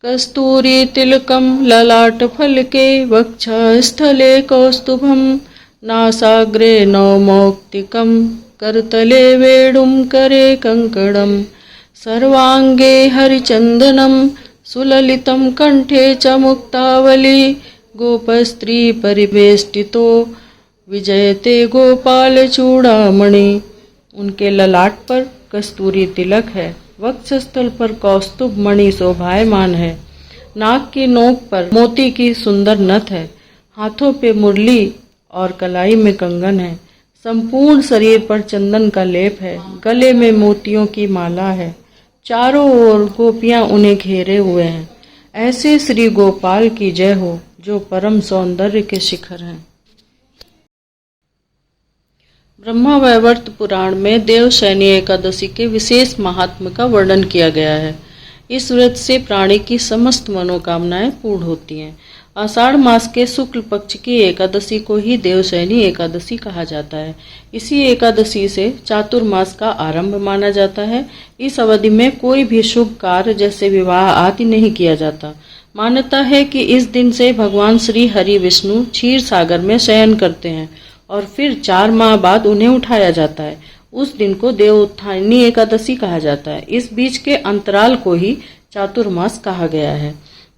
कस्तूरी तिलकम ललाट फलके वक्षस्थले कौस्तुभम नासाग्रे नवमौक्तिकम करतले वेणुम करे कंकणम सर्वांगे हरिचंदनम सुललितम कंठे च मुक्तावली गोपस्त्री परिवेष्टितो विजयते गोपाल चूड़ामणि। उनके ललाट पर कस्तूरी तिलक है, वक्षस्थल पर कौस्तुभ मणि शोभायमान है, नाक की नोक पर मोती की सुंदर नथ है, हाथों पे मुरली और कलाई में कंगन है, संपूर्ण शरीर पर चंदन का लेप है, गले में मोतियों की माला है, चारों ओर गोपियां उन्हें घेरे हुए हैं। ऐसे श्री गोपाल की जय हो जो परम सौंदर्य के शिखर हैं। ब्रह्मावैवर्त पुराण में देवशयनी एकादशी के विशेष महात्म्य का वर्णन किया गया है। इस व्रत से प्राणी की समस्त मनोकामनाएं पूर्ण होती हैं। आषाढ़ मास के शुक्ल पक्ष की एकादशी को ही देवशयनी एकादशी कहा जाता है। इसी एकादशी से चातुर्मास का आरंभ माना जाता है। इस अवधि में कोई भी शुभ कार्य जैसे विवाह आदि नहीं किया जाता। मान्यता है कि इस दिन से भगवान श्री हरि विष्णु क्षीर सागर में शयन करते हैं और फिर 4 माह बाद उन्हें उठाया जाता है। उस दिन को देवोत्थानी एकादशी कहा जाता है। इस बीच के अंतराल को ही चातुर्मास कहा गया है।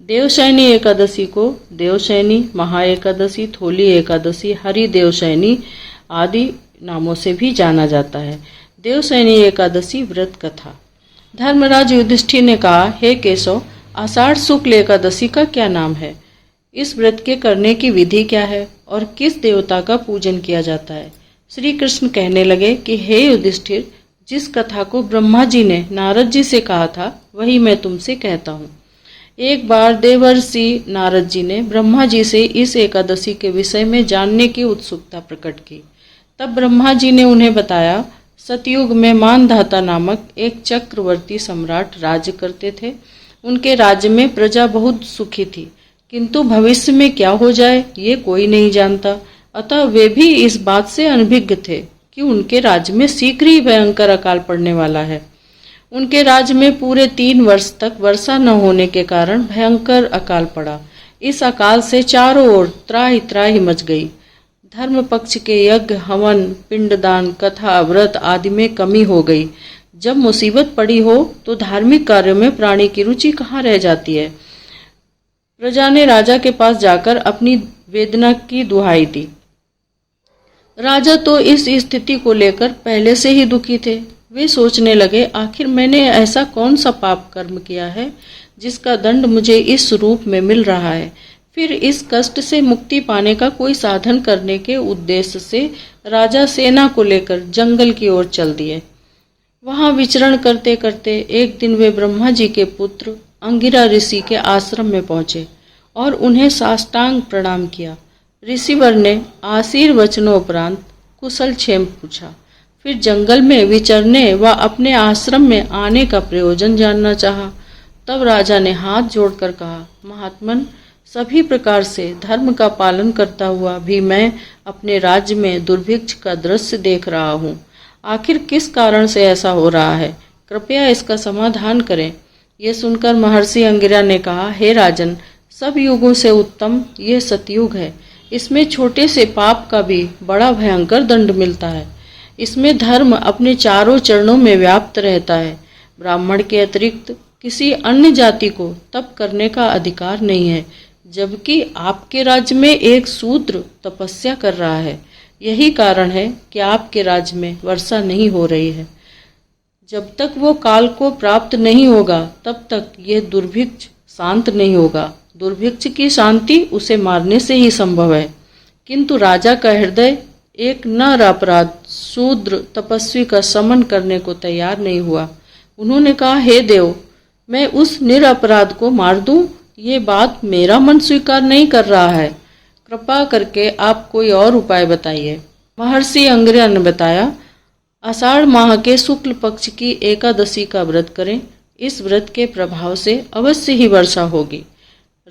देवशयनी एकादशी को देवशयनी, महा एकादशी, थोली एकादशी, हरि देवशयनी आदि नामों से भी जाना जाता है। देवशयनी एकादशी व्रत कथा। धर्मराज युधिष्ठिर ने कहा, हे केशव, आषाढ़ शुक्ल एकादशी का क्या नाम है? इस व्रत के करने की विधि क्या है और किस देवता का पूजन किया जाता है? श्री कृष्ण कहने लगे कि हे युधिष्ठिर, जिस कथा को ब्रह्मा जी ने नारद जी से कहा था वही मैं तुमसे कहता हूँ। एक बार देवर्षि नारद जी ने ब्रह्मा जी से इस एकादशी के विषय में जानने की उत्सुकता प्रकट की। तब ब्रह्मा जी ने उन्हें बताया, सतयुग में मानधाता नामक एक चक्रवर्ती सम्राट राज्य करते थे। उनके राज्य में प्रजा बहुत सुखी थी, किंतु भविष्य में क्या हो जाए ये कोई नहीं जानता। अतः वे भी इस बात से अनभिज्ञ थे कि उनके राज्य में शीघ्र ही भयंकर अकाल पड़ने वाला है। उनके राज्य में पूरे 3 वर्ष तक वर्षा न होने के कारण भयंकर अकाल पड़ा। इस अकाल से चारों ओर त्राहि त्राहि मच गई। धर्म पक्ष के यज्ञ, हवन, पिंडदान, कथा, व्रत आदि में कमी हो गई। जब मुसीबत पड़ी हो तो धार्मिक कार्यों में प्राणी की रुचि कहाँ रह जाती है। प्रजा ने राजा के पास जाकर अपनी वेदना की दुहाई दी। राजा तो इस स्थिति को लेकर पहले से ही दुखी थे। वे सोचने लगे, आखिर मैंने ऐसा कौन सा पाप कर्म किया है जिसका दंड मुझे इस रूप में मिल रहा है। फिर इस कष्ट से मुक्ति पाने का कोई साधन करने के उद्देश्य से राजा सेना को लेकर जंगल की ओर चल दिए। वहां विचरण करते करते एक दिन वे ब्रह्मा जी के पुत्र अंगिरा ऋषि के आश्रम में पहुंचे और उन्हें साष्टांग प्रणाम किया। ऋषिवर ने आशीर्वचनों उपरांत कुशल क्षेम पूछा। फिर जंगल में विचरने व अपने आश्रम में आने का प्रयोजन जानना चाहा। तब राजा ने हाथ जोड़कर कहा, महात्मन, सभी प्रकार से धर्म का पालन करता हुआ भी मैं अपने राज्य में दुर्भिक्ष का दृश्य देख रहा हूँ। आखिर किस कारण से ऐसा हो रहा है? कृपया इसका समाधान करें। ये सुनकर महर्षि अंगिरा ने कहा, हे राजन, सब युगों से उत्तम यह सतयुग है। इसमें छोटे से पाप का भी बड़ा भयंकर दंड मिलता है। इसमें धर्म अपने चारों चरणों में व्याप्त रहता है। ब्राह्मण के अतिरिक्त किसी अन्य जाति को तप करने का अधिकार नहीं है, जबकि आपके राज्य में एक शूद्र तपस्या कर रहा है। यही कारण है कि आपके राज्य में वर्षा नहीं हो रही है। जब तक वो काल को प्राप्त नहीं होगा तब तक यह दुर्भिक्ष शांत नहीं होगा। दुर्भिक्ष की शांति उसे मारने से ही संभव है। किंतु राजा का हृदय एक निरपराध शूद्र तपस्वी का समन करने को तैयार नहीं हुआ। उन्होंने कहा, हे देव, मैं उस निरपराध को मार दूं, ये बात मेरा मन स्वीकार नहीं कर रहा है। कृपा करके आप कोई और उपाय बताइए। महर्षि अंगिरा ने बताया, आषाढ़ माह के शुक्ल पक्ष की एकादशी का व्रत करें। इस व्रत के प्रभाव से अवश्य ही वर्षा होगी।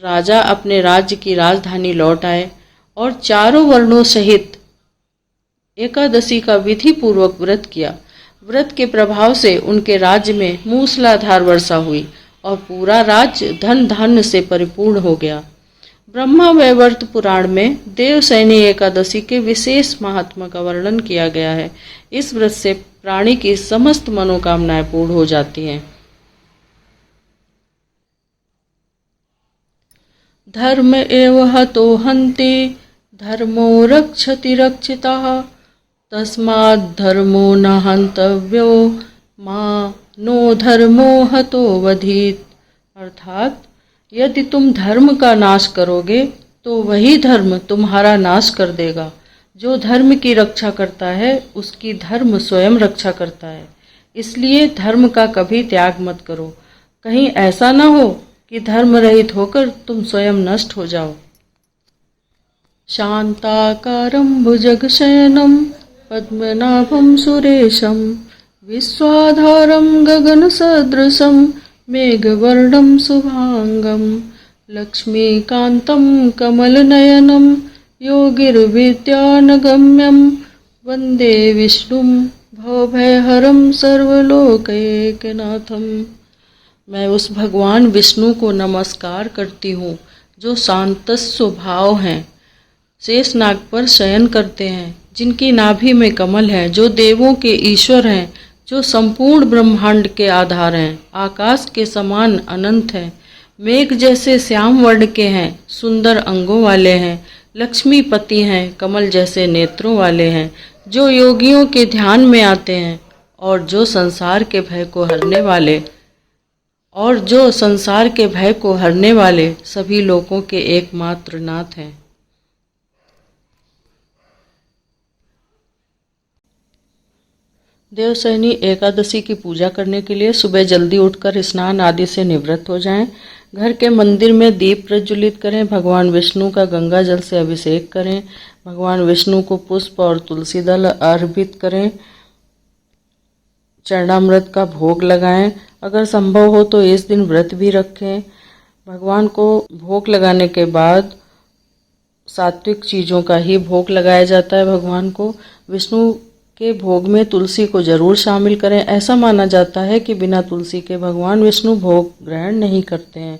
राजा अपने राज्य की राजधानी लौट आए और चारों वर्णों सहित एकादशी का विधि पूर्वक व्रत किया। व्रत के प्रभाव से उनके राज्य में मूसलाधार वर्षा हुई और पूरा राज्य धन धान्य से परिपूर्ण हो गया। ब्रह्मा वैवर्त पुराण में देवशयनी एकादशी के विशेष महात्मा का वर्णन किया गया है। इस व्रत से प्राणी की समस्त मनोकामनाएं पूर्ण हो जाती हैं। धर्म एव हतो हन्ति धर्मो रक्षति रक्षितः तस्माद् धर्मो न हन्तव्यो मा नो धर्मो हतो वधीत। अर्थात यदि तुम धर्म का नाश करोगे तो वही धर्म तुम्हारा नाश कर देगा। जो धर्म की रक्षा करता है उसकी धर्म स्वयं रक्षा करता है। इसलिए धर्म का कभी त्याग मत करो। कहीं ऐसा न हो कि धर्म रहित होकर तुम स्वयं नष्ट हो जाओ। शांताकारं भुजगशयनं पद्मनाभं सुरेशं विश्वाधारं गगनसदृशं मेघवर्णं शुभांगं लक्ष्मीकान्तं कमलनयनं योगिर्विद्यानगम्यं वन्दे विष्णुं भवभयहरं सर्वलोकैकनाथं। मैं उस भगवान विष्णु को नमस्कार करती हूँ जो शांत स्वभाव हैं, शेषनाग पर शयन करते हैं, जिनकी नाभि में कमल है, जो देवों के ईश्वर हैं, जो संपूर्ण ब्रह्मांड के आधार हैं, आकाश के समान अनंत हैं, मेघ जैसे श्याम वर्ण के हैं, सुंदर अंगों वाले हैं, लक्ष्मीपति हैं, कमल जैसे नेत्रों वाले हैं, जो योगियों के ध्यान में आते हैं और जो संसार के भय को हरने वाले सभी लोगों के एकमात्र नाथ हैं। देवशयनी एकादशी की पूजा करने के लिए सुबह जल्दी उठकर स्नान आदि से निवृत्त हो जाएं। घर के मंदिर में दीप प्रज्वलित करें। भगवान विष्णु का गंगा जल से अभिषेक करें। भगवान विष्णु को पुष्प और तुलसी दल अर्पित करें। चरणामृत का भोग लगाएं। अगर संभव हो तो इस दिन व्रत भी रखें। भगवान को भोग लगाने के बाद सात्विक चीज़ों का ही भोग लगाया जाता है। भगवान को विष्णु के भोग में तुलसी को जरूर शामिल करें। ऐसा माना जाता है कि बिना तुलसी के भगवान विष्णु भोग ग्रहण नहीं करते हैं।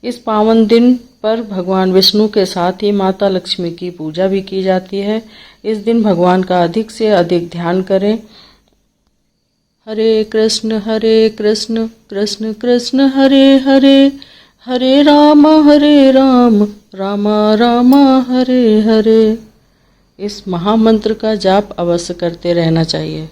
इस पावन दिन पर भगवान विष्णु के साथ ही माता लक्ष्मी की पूजा भी की जाती है। इस दिन भगवान का अधिक से अधिक ध्यान करें। हरे कृष्ण कृष्ण कृष्ण हरे हरे, हरे राम राम राम हरे हरे। इस महामंत्र का जाप अवश्य करते रहना चाहिए।